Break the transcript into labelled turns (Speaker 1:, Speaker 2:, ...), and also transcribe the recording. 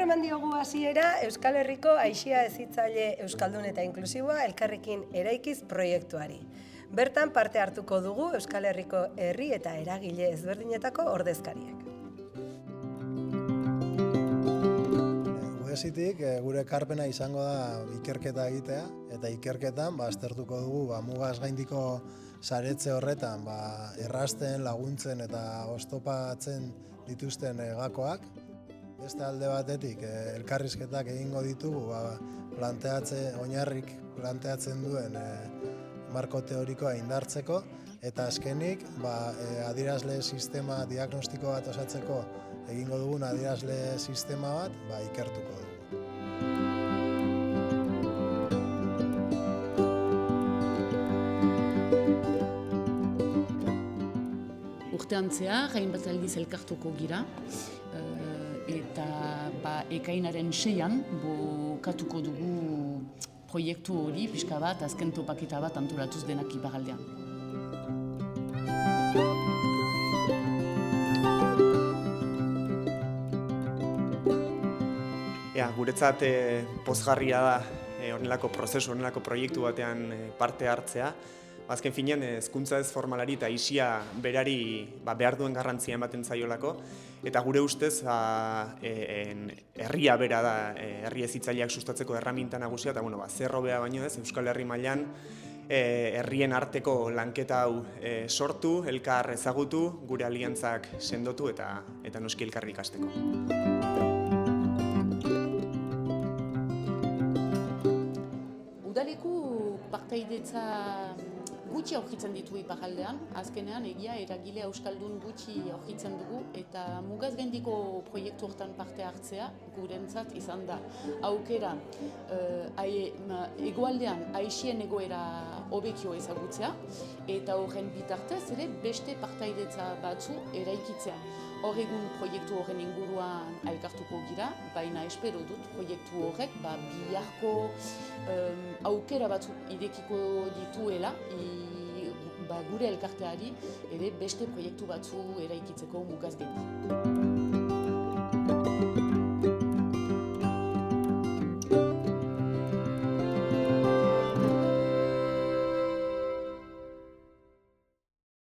Speaker 1: eman diogu hasiera Euskal Herriko Aisia Hezitzaile Euskaldun eta Inklusiboa elkarrekin eraikiz proiektuari. Bertan parte hartuko dugu Euskal Herriko herri eta eragile ezberdinetako ordezkariek.
Speaker 2: UESitik gure ekarpena izango da ikerketa egitea, eta ikerketan aztertuko dugu mugaz gaindiko saretze horretan errazten, laguntzen eta oztopatzen dituzten gakoak. Beste alde batetik elkarrizketak egingo ditugu oinarrik planteatzen duen marko teorikoa indartzeko, eta azkenik adierazle sistema diagnostiko bat osatzeko egingo dugun adierazle sistema bat ikertuko dugu.
Speaker 3: Urtean zehar, hainbat aldiz elkartuko gira, eta ekainaren 6an bukatuko dugu proiektu hori pixka bat, azken topaketa bat antolatuz denak iparraldean.
Speaker 4: Guretzat pozgarria da honelako prozesu, honelako proiektu batean parte hartzea. Azken finean, hezkuntza ez formalari eta aisia berari behar duen garrantzia ematen zaiolako, eta gure ustez herria bera da herri hezitzaileak sustatzeko erraminta nagusia, eta zer hobea baino ez, Euskal Herri mailan herrien arteko lanketa hau sortu, elkar ezagutu, gure aliantzak sendotu eta noski elkar ikasteko.
Speaker 3: Udaleku partaidetza gutxi aurkitzen ditu iparraldean, azkenean egia eragile euskaldun gutxi aurkitzen dugu, eta mugaz gaindiko proiektu hortan parte hartzea gurentzat izan da aukera hegoaldean aisien egoera hobekio ezagutzea, eta horren bitartez ere beste partaidetza batzu eraikitzea. Hor egun proiektu horren inguruan elkartuko gira, baina espero dut proiektu horrek biharko aukera batzu irekiko dituela gure elkarteari ere beste proiektu batzu eraikitzeko mugaz gaindi.